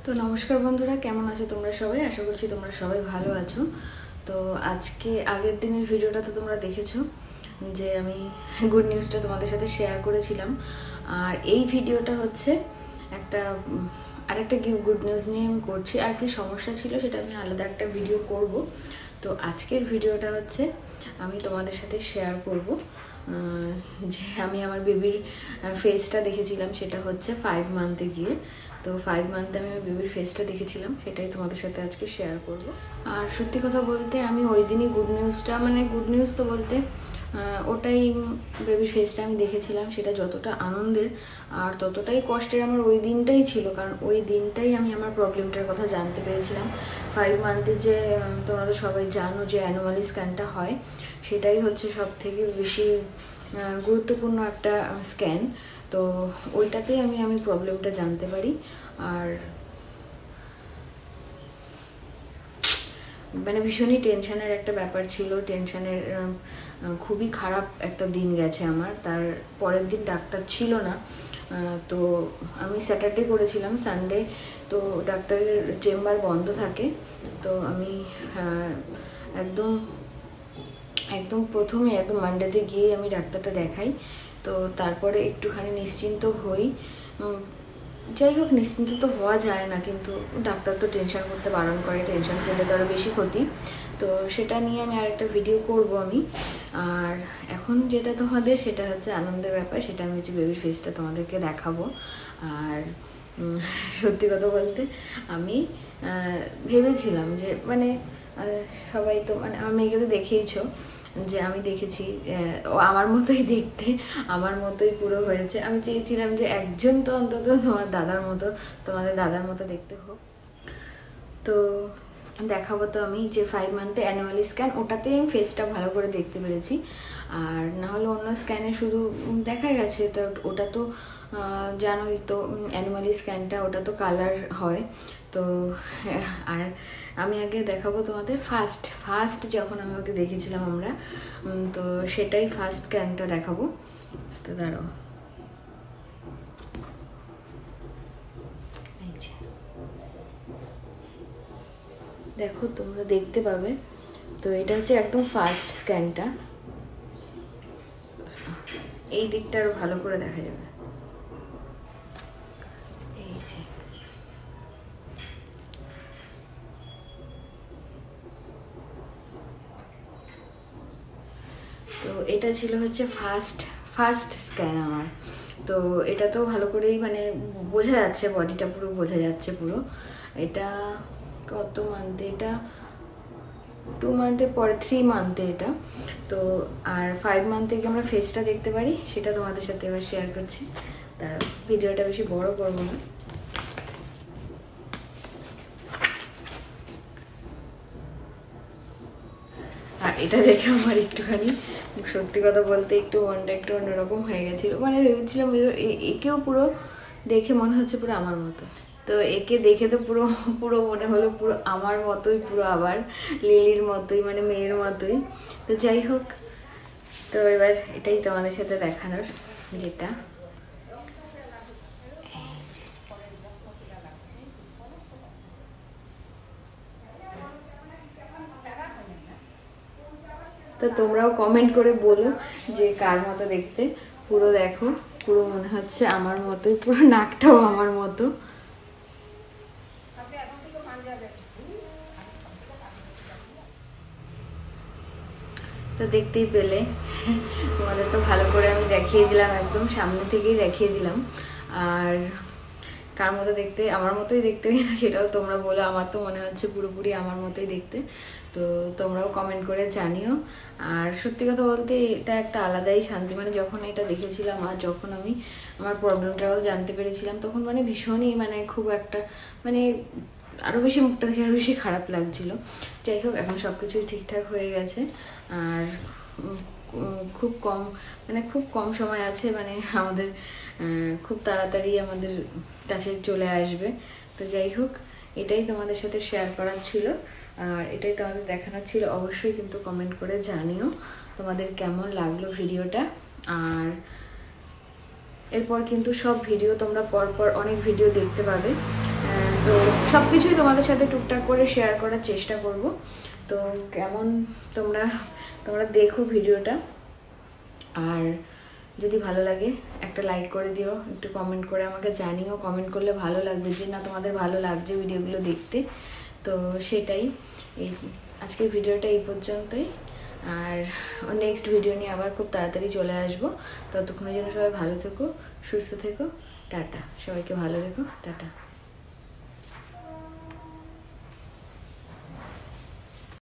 তো নমস্কার বন্ধুরা, কেমন আছো তোমরা সবাই? আশা করছি তোমরা সবাই ভালো আছো। তো আজকে আগের দিনের ভিডিওটা তো তোমরা দেখেছো যে আমি গুড নিউজটা তোমাদের সাথে শেয়ার করেছিলাম। আর এই ভিডিওটা হচ্ছে একটা আরেকটা গুড নিউজ নিয়ে আমি করছি। আর কি সমস্যা ছিল সেটা আমি আলাদা একটা ভিডিও করব। তো আজকের ভিডিওটা হচ্ছে আমি তোমাদের সাথে শেয়ার করব যে আমি আমার বেবির ফেসটা দেখেছিলাম, সেটা হচ্ছে 5 মান্থে গিয়ে। তো 5 মান্থে আমি আমার বেবির ফেসটা দেখেছিলাম, সেটাই তোমাদের সাথে আজকে শেয়ার করব। আর সত্যি কথা বলতে আমি ওই দিনই গুড নিউজটা, মানে গুড নিউজ তো বলতে ওটাই, বেবির ফেসটা আমি দেখেছিলাম, সেটা যতটা আনন্দের আর ততটাই কষ্টের আমার ওই দিনটাই ছিল। কারণ ওই দিনটাই আমি আমার প্রবলেমটার কথা জানতে পেরেছিলাম। 5 মান্থে যে তোমরা তো সবাই জানো যে অ্যানুয়ালি স্ক্যানটা হয়, সেটাই হচ্ছে সব থেকে বেশি গুরুত্বপূর্ণ একটা স্ক্যান। তো ওইটাতেই আমি প্রবলেমটা জানতে পারি। আর মানে ভীষণই টেনশনের একটা ব্যাপার ছিল, টেনশনের খুবই খারাপ একটা দিন গেছে আমার। তার পরের দিন ডাক্তার ছিল না, তো আমি স্যাটারডে করেছিলাম, সানডে তো ডাক্তারের চেম্বার বন্ধ থাকে। তো আমি একদম প্রথমে একদম মানডেতে গিয়ে আমি ডাক্তারটা দেখাই। তো তারপরে একটুখানি নিশ্চিন্ত হই। যাই হোক, নিশ্চিন্ত তো হওয়া যায় না, কিন্তু ডাক্তার তো টেনশন করতে বারণ করে, টেনশন করলে তো আরও বেশি ক্ষতি। তো সেটা নিয়ে আমি আরেকটা ভিডিও করব আমি। আর এখন যেটা তোমাদের, সেটা হচ্ছে আনন্দের ব্যাপার, সেটা আমি হচ্ছে বেবির ফেসটা তোমাদেরকে দেখাবো। আর সত্যি কথা বলতে আমি ভেবেছিলাম যে মানে সবাই তো মানে আমার মেয়েকে তো দেখেইছো যে আমি দেখেছি ও আমার মতোই দেখতে, আমার মতোই পুরো হয়েছে। আমি চেয়েছিলাম যে একজন তো অন্তত তোমাদের দাদার মতো দেখতে হোক। তো দেখাবো তো আমি যে 5 মান্থে অ্যানুয়ালি স্ক্যান, ওটাতেই আমি ফেসটা ভালো করে দেখতে পেরেছি। আর না হলে অন্য স্ক্যানে শুধু দেখা গেছে, তো ওটা তো জানোই তো, অ্যানুয়ালি স্ক্যানটা ওটা তো কালার হয়। তো আর আমি আগে দেখাবো তোমাদের ফার্স্ট যখন আমি ওকে দেখেছিলাম আমরা, তো সেটাই ফার্স্ট স্ক্যানটা দেখাবো। তো দাঁড়াও, দেখো তোমরা দেখতে পাবে। তো এটা হচ্ছে একদম ফার্স্ট স্ক্যানটা, এই দিকটা আরো ভালো করে দেখা যাবে। এই যে তো এটা ছিল হচ্ছে ফার্স্ট স্ক্যান আমার। তো এটা তো ভালো করেই মানে বোঝা যাচ্ছে, বডিটা পুরো বোঝা যাচ্ছে পুরো। এটা কত মান্থে? এটা 2 মান্থের পরে 3 মান্থে এটা। তো আর 5 মান্থ থেকে আমরা ফেসটা দেখতে পারি, সেটা তোমাদের সাথে এবার শেয়ার করছি। তার ভিডিওটা বেশি বড় করবো না। আর এটা দেখে আমার একটুখানি সত্যি কথা বলতে একটু মনটা একটু অন্যরকম হয়ে গেছিলো। মানে ভেবেছিলাম একেও পুরো দেখে মনে হচ্ছে পুরো আমার মতো। তো একে দেখে তো পুরো পুরো মনে হলো পুরো আমার মতোই, পুরো আবার লিলির মতোই, মানে মেয়ের মতোই। তো যাই হোক, তো এবার এটাই তোমাদের সাথে দেখানোর, যেটা তো তোমরাও কমেন্ট করে বলো যে কার মতো দেখতে। পুরো দেখো, পুরো মনে হচ্ছে আমার মতোই, পুরো নাকটাও আমার মতো। তো দেখতেই পেলে, তোমাদের তো ভালো করে আমি দেখিয়ে দিলাম, একদম সামনে থেকেই দেখিয়ে দিলাম। আর কার মতো দেখতে? আমার মতোই দেখতে সেটাও তোমরা বলো। আমার তো মনে হচ্ছে পুরোপুরি আমার মতোই দেখতে। তো তোমরাও কমেন্ট করে জানিও। আর সত্যি কথা বলতে এটা একটা আলাদাই শান্তি, মানে যখন এটা দেখেছিলাম আর যখন আমি আমার প্রবলেমটাও জানতে পেরেছিলাম, তখন মানে ভীষণই, মানে খুব একটা, মানে আরও বেশি মুখটা দেখে আরও বেশি খারাপ লাগছিল। যাই হোক, এখন সব কিছুই ঠিকঠাক হয়ে গেছে। আর খুব কম সময় আছে, মানে আমাদের খুব তাড়াতাড়ি আমাদের কাছে চলে আসবে। তো যাই হোক, এটাই তোমাদের সাথে শেয়ার করার ছিল, আর এটাই তোমাদের দেখানোর ছিল। অবশ্যই কিন্তু কমেন্ট করে জানিও তোমাদের কেমন লাগলো ভিডিওটা। আর এরপর কিন্তু সব ভিডিও তোমরা পরপর অনেক ভিডিও দেখতে পাবে। তো সব কিছুই তোমাদের সাথে টুকটাক করে শেয়ার করার চেষ্টা করব। তো কেমন তোমরা দেখো ভিডিওটা, আর যদি ভালো লাগে একটা লাইক করে দিও, একটু কমেন্ট করে আমাকে জানিও। কমেন্ট করলে ভালো লাগবে যে না তোমাদের ভালো লাগছে ভিডিওগুলো দেখতে। তো সেটাই, এই আজকের ভিডিওটা এই পর্যন্তই, আর নেক্সট ভিডিও নিয়ে আবার খুব তাড়াতাড়ি চলে আসবো। ততক্ষণের জন্য সবাই ভালো থেকো, সুস্থ থেকো, টাটা। সবাইকে ভালো রেখো, টাটা।